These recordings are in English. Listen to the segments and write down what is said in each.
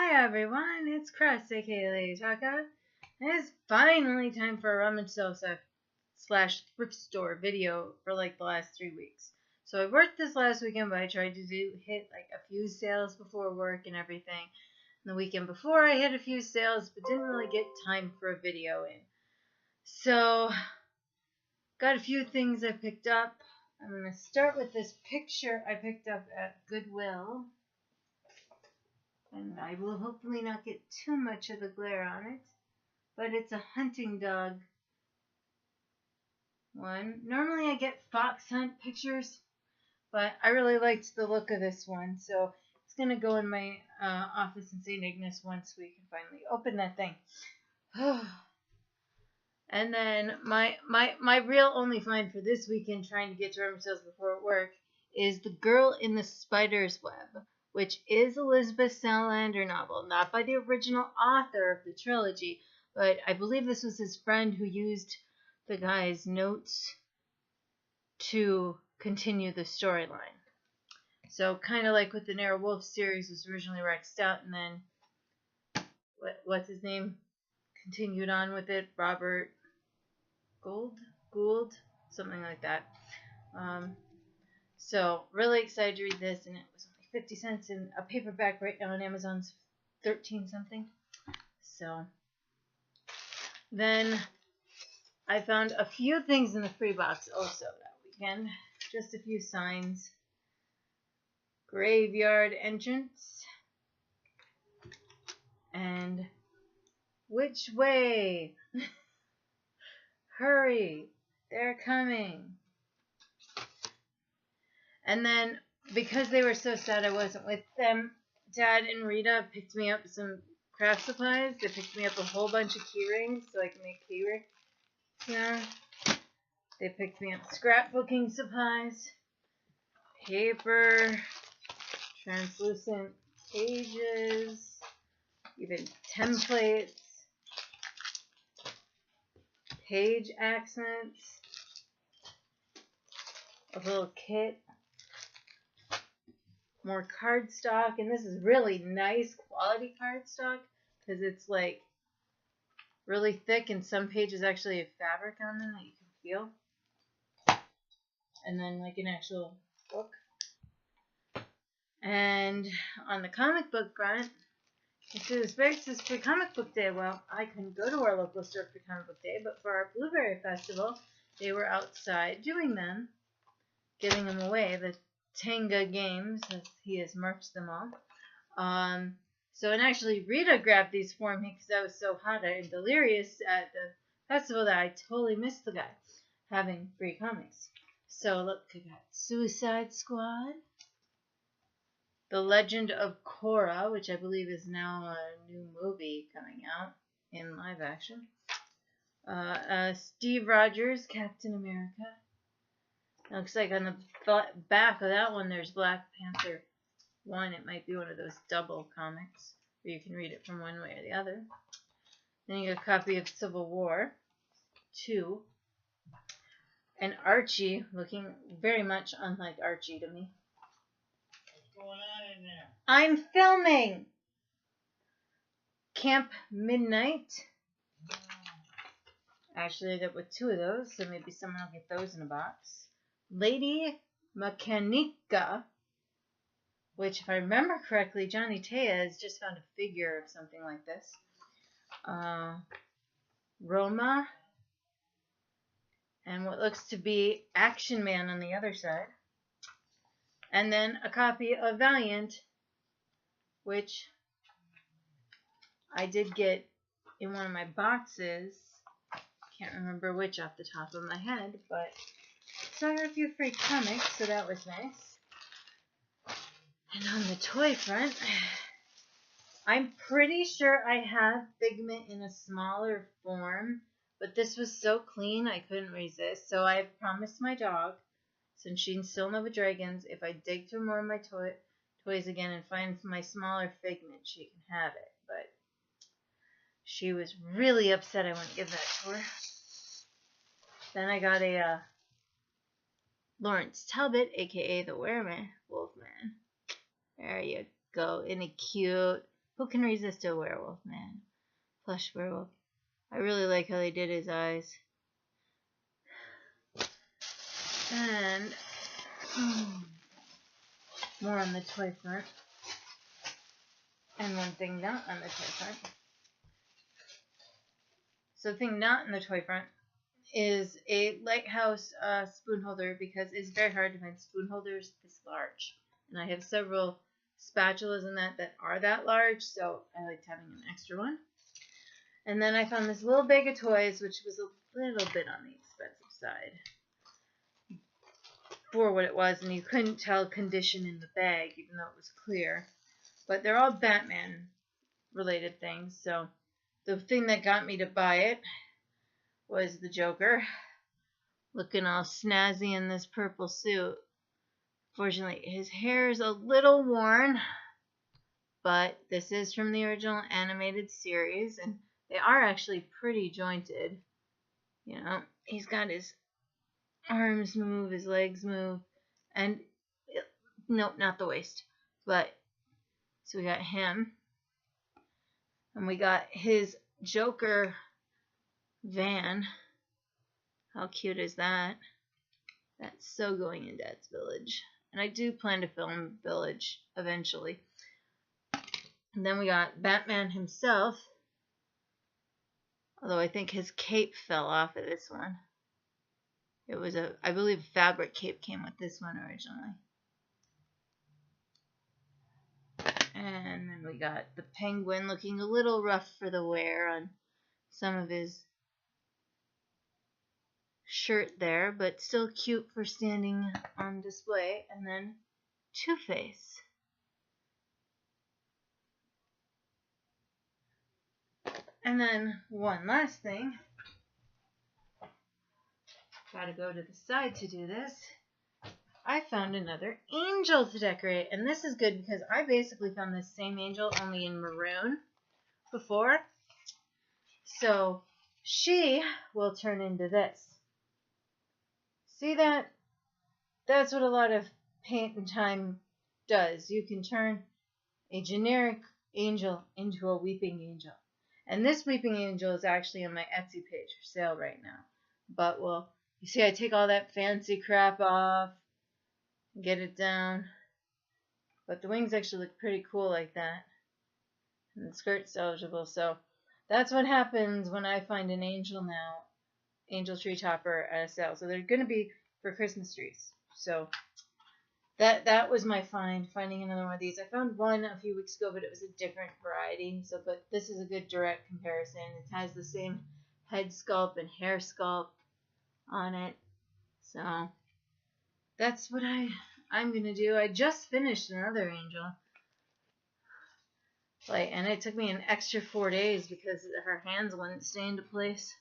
Hi everyone, it's Cress, aka Lady Taka, and it's finally time for a Rummage Sales slash thrift store video for like the last 3 weeks. So I worked this last weekend, but I tried to hit like a few sales before work and everything. And the weekend before I hit a few sales, but didn't really get time for a video in. So, got a few things I picked up. I'm going to start with this picture I picked up at Goodwill. And I will hopefully not get too much of the glare on it. But it's a hunting dog one. Normally I get fox hunt pictures, but I really liked the look of this one. So it's going to go in my office in St. Ignace once we can finally open that thing. And then my real only find for this weekend, trying to get to Rummage Sales before work, is The Girl in the Spider's Web, which is Elizabeth Salander novel, not by the original author of the trilogy, but I believe this was his friend who used the guy's notes to continue the storyline. So kind of like with the Narrow Wolf series, was originally Rex Stout, and then what's his name continued on with it, Robert Gould, something like that. So really excited to read this, and it was only 50 cents in a paperback right now on Amazon's 13 something. So then I found a few things in the free box also that weekend. Just a few signs. Graveyard entrance. And which way? Hurry, they're coming. And then, because they were so sad I wasn't with them, Dad and Rita picked me up some craft supplies. They picked me up a whole bunch of key rings so I can make key rings. Yeah. They picked me up scrapbooking supplies, paper, translucent pages, even templates, page accents, a little kit, more cardstock, and this is really nice quality cardstock because it's like really thick, and some pages actually have fabric on them that you can feel. And then like an actual book. And on the comic book front, it says this for Comic Book Day. Well, I couldn't go to our local store for Comic Book Day, but for our Blueberry Festival, they were outside doing them, giving them away, the Tenga games, as he has marked them all. And actually Rita grabbed these for me because I was so hot and delirious at the festival that I totally missed the guy having free comics. So look, I got Suicide Squad, The Legend of Korra, which I believe is now a new movie coming out in live action. Steve Rogers, Captain America. Looks like on the back of that one there's Black Panther 1. It might be one of those double comics where you can read it from one way or the other. Then you get a copy of Civil War 2. And Archie, looking very much unlike Archie to me. What's going on in there? I'm filming! Camp Midnight. Actually, I got with 2 of those, so maybe someone will get those in a box. Lady Mechanica, which, if I remember correctly, Johnny Taya has just found a figure of something like this. Roma, and what looks to be Action Man on the other side. And then a copy of Valiant, which I did get in one of my boxes. Can't remember which off the top of my head, but so I got a few free comics, so that was nice. And on the toy front, I'm pretty sure I have Figment in a smaller form, but this was so clean I couldn't resist. So I promised my dog, since she's still in love with dragons, if I dig through more of my toys again and find my smaller Figment, she can have it. But she was really upset I wouldn't give that to her. Then I got a Lawrence Talbot, aka the Wolfman. There you go, in a cute Who can resist a werewolf, man? Plush werewolf. I really like how they did his eyes. And more on the toy front. And one thing not on the toy front. So the thing not in the toy front is a lighthouse spoon holder, because it's very hard to find spoon holders this large. And I have several spatulas in that are that large, so I liked having an extra one. And then I found this little bag of toys, which was a little bit on the expensive side for what it was, and you couldn't tell condition in the bag, even though it was clear. But they're all Batman related things, so the thing that got me to buy it was the Joker, looking all snazzy in this purple suit. Fortunately, his hair is a little worn, but this is from the original animated series, and they are actually pretty jointed. You know, he's got his arms move, his legs move, and nope, not the waist. But so we got him, and we got his Joker van. How cute is that? That's so going in Dad's Village. And I do plan to film Village eventually. And then we got Batman himself. Although I think his cape fell off of this one. It was I believe fabric cape came with this one originally. And then we got the Penguin, looking a little rough for the wear on some of his shirt there, but still cute for standing on display. And then Two-Face. And then one last thing. Gotta go to the side to do this. I found another angel to decorate, and this is good because I basically found this same angel only in maroon before. So she will turn into this. See that? That's what a lot of paint and time does. You can turn a generic angel into a weeping angel. And this weeping angel is actually on my Etsy page for sale right now. But, well, you see I take all that fancy crap off, get it down. But the wings actually look pretty cool like that. And the skirt's eligible. So that's what happens when I find an angel now. Angel tree topper at a sale. So they're going to be for Christmas trees. So that was my finding another one of these. I found one a few weeks ago, but it was a different variety. So, but this is a good direct comparison. It has the same head sculpt and hair sculpt on it. So that's what I'm gonna do. I just finished another angel. And it took me an extra 4 days because her hands wouldn't stay into place.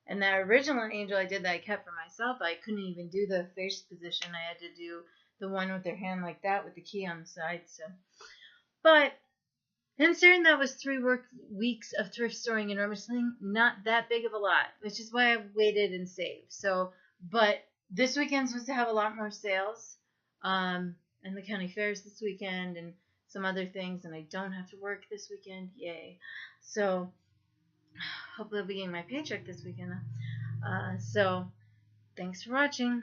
And that original angel I did that I kept for myself, I couldn't even do the face position. I had to do the one with their hand like that with the key on the side. So, but considering that was 3 weeks of thrift storing and rummage selling, not that big of a lot, which is why I waited and saved. So, but this weekend's supposed to have a lot more sales, and the county fairs this weekend and some other things, and I don't have to work this weekend. Yay! So hopefully I'll be getting my paycheck this weekend. So thanks for watching.